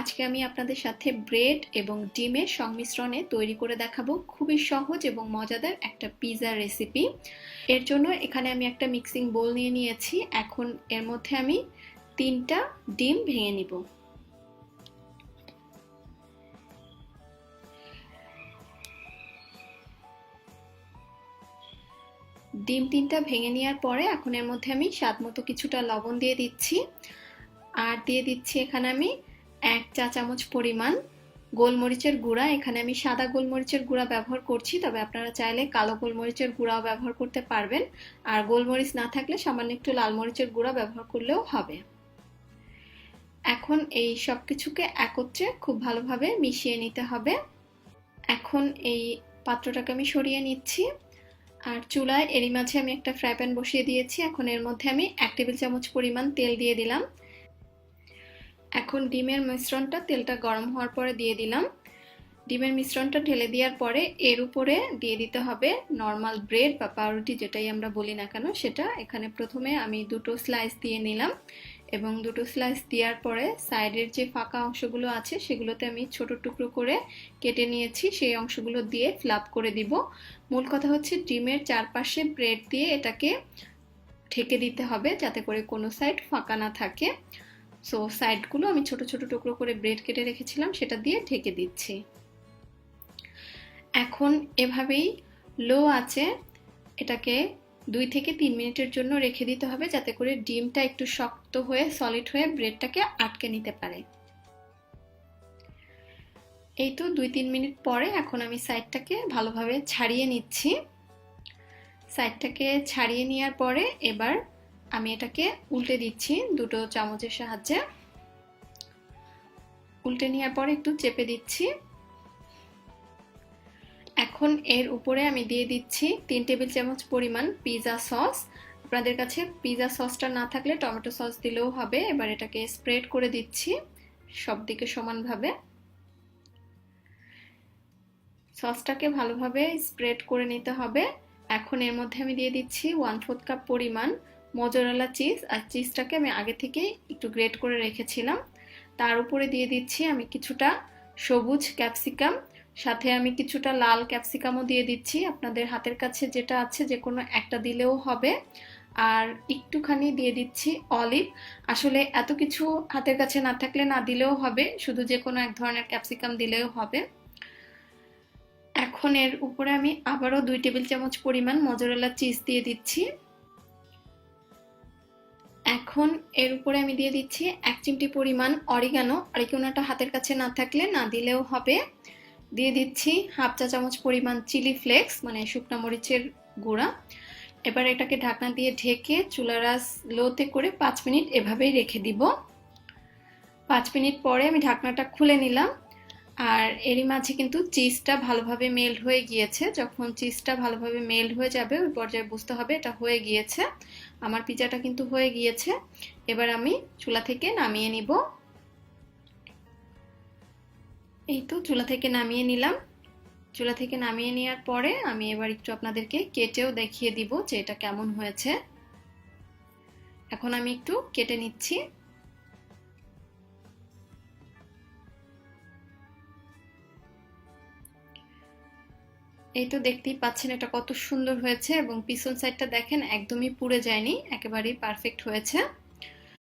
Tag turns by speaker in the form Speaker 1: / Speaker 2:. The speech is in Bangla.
Speaker 1: আজকে আমি আপনাদের সাথে ব্রেড এবং ডিমের সংমিশ্রণে তৈরি করে দেখাবো খুবই সহজ এবং মজাদার একটা পিৎজা রেসিপি। এর জন্য এখানে আমি একটা মিক্সিং বোল নিয়ে নিয়েছি। এখন এর মধ্যে আমি 3টা ডিম ভেঙে নিব। ডিম 3টা ভেঙে নেওয়ার পরে এখন এর মধ্যে আমি স্বাদ মতো কিছুটা লবণ দিয়ে দিচ্ছি, আর দিয়ে দিচ্ছি এখানে আমি 1 চা চামচ পরিমাণ গোলমরিচের গুঁড়া। এখানে আমি সাদা গোলমরিচের গুঁড়া ব্যবহার করছি, তবে আপনারা চাইলে কালো গোলমরিচের গুঁড়াও ব্যবহার করতে পারবেন। আর গোলমরিচ না থাকলে সামান্য একটু লাল মরিচের গুঁড়া ব্যবহার করলেও হবে। এখন এই সব কিছুকে একত্রে খুব ভালোভাবে মিশিয়ে নিতে হবে। এখন এই পাত্রটাকে আমি সরিয়ে নিচ্ছি, আর চুলায় এরই মাঝে আমি একটা ফ্রাই প্যান বসিয়ে দিয়েছি। এখন এর মধ্যে আমি 1 টেবিল চামচ পরিমাণ তেল দিয়ে দিলাম। এখন ডিমের মিশ্রণটা তেলটা গরম হওয়ার পরে দিয়ে দিলাম। ডিমের মিশ্রণটা ঢেলে দেওয়ার পরে এর উপরে দিয়ে দিতে হবে নর্মাল ব্রেড বা পাউরুটি, যেটাই আমরা বলি না কেন সেটা। এখানে প্রথমে আমি 2টো স্লাইস দিয়ে নিলাম এবং 2টো স্লাইস দেওয়ার পরে সাইডের যে ফাঁকা অংশগুলো আছে সেগুলোতে আমি ছোট টুকরো করে কেটে নিয়েছি, সেই অংশগুলো দিয়ে ফ্লাপ করে দিব। মূল কথা হচ্ছে ডিমের চারপাশে ব্রেড দিয়ে এটাকে ঢেকে দিতে হবে যাতে করে কোনো সাইড ফাঁকা না থাকে। সো সাইডগুলো আমি ছোট ছোট টুকরো করে ব্রেড কেটে রেখেছিলাম, সেটা দিয়ে ঢেকে দিচ্ছি। এখন এভাবেই লো আঁচে এটাকে 2 থেকে 3 মিনিটের জন্য রেখে দিতে হবে যাতে করে ডিমটা একটু শক্ত হয়ে সলিড হয়ে ব্রেডটাকে আটকে নিতে পারে। এই তো 2-3 মিনিট পরে এখন আমি সাইডটাকে ভালোভাবে ছাড়িয়ে নিচ্ছি। সাইডটাকে ছাড়িয়ে নেওয়ার পরে এবার আমি এটাকে উল্টে দিচ্ছি 2টো চামচের সাহায্যে। উল্টে নেওয়ার পরে একটু চেপে দিচ্ছি। এখন এর উপরে আমি দিয়ে দিচ্ছি 3 টেবিল চামচ পরিমাণ পিৎজা সস। আপনাদের কাছে পিৎজা সসটা না থাকলে টমেটো সস দিলেও হবে। এবার এটাকে স্প্রেড করে দিচ্ছি সব দিকে সমানভাবে। সসটাকে ভালোভাবে স্প্রেড করে নিতে হবে। এখন এর মধ্যে আমি দিয়ে দিচ্ছি 1/4 কাপ পরিমাণ মোজারেলা চিজ, আর চিজটাকে আমি আগে থেকে একটু গ্রেট করে রেখেছিলাম। তার উপরে দিয়ে দিচ্ছি আমি কিছুটা সবুজ ক্যাপসিকাম, সাথে আমি কিছুটা লাল ক্যাপসিকামও দিয়ে দিচ্ছি। আপনাদের হাতের কাছে যেটা আছে যে কোনো একটা দিলেও হবে। আর একটুখানি দিয়ে দিচ্ছি অলিভ। আসলে এত কিছু হাতের কাছে না থাকলে না দিলেও হবে, শুধু যে কোনো এক ধরনের ক্যাপসিকাম দিলেও হবে। এখন এর উপরে আমি আবারও 2 টেবিল চামচ পরিমাণ মোজারেলা চিজ দিয়ে দিচ্ছি। এখন এর উপরে আমি দিয়ে দিচ্ছি 1 চিমটি পরিমাণ অরিগানো। অরিগানোটা হাতের কাছে না থাকলে না দিলেও হবে। দিয়ে দিচ্ছি 1/2 চা চামচ পরিমাণ চিলি ফ্লেক্স, মানে শুকনা মরিচের গুঁড়া। এবার এটাকে ঢাকনা দিয়ে ঢেকে চুলার আঁচ লোতে করে 5 মিনিট এভাবেই রেখে দিব। 5 মিনিট পরে আমি ঢাকনাটা খুলে নিলাম, আর এরই মাঝে কিন্তু চিজটা ভালোভাবে মেল্ট হয়ে গিয়েছে। যখন চিজটা ভালোভাবে মেল্ট হয়ে যাবে ওই পর্যায়ে বুঝতে হবে এটা হয়ে গিয়েছে। আমার পিৎজাটা কিন্তু হয়ে গিয়েছে। এবার আমি চুলা থেকে নামিয়ে নিব। এই তো চুলা থেকে নামিয়ে নিলাম। চুলা থেকে নামিয়ে নেওয়ার পরে আমি এবার একটু আপনাদেরকে কেটেও দেখিয়ে দিব যে এটা কেমন হয়েছে। এখন আমি একটু কেটে নিচ্ছি। এই তো দেখতেই পাচ্ছেন এটা কত সুন্দর হয়েছে, এবং পিছন সাইডটা দেখেন একদমই পুড়ে যায়নি, একেবারেই পারফেক্ট হয়েছে।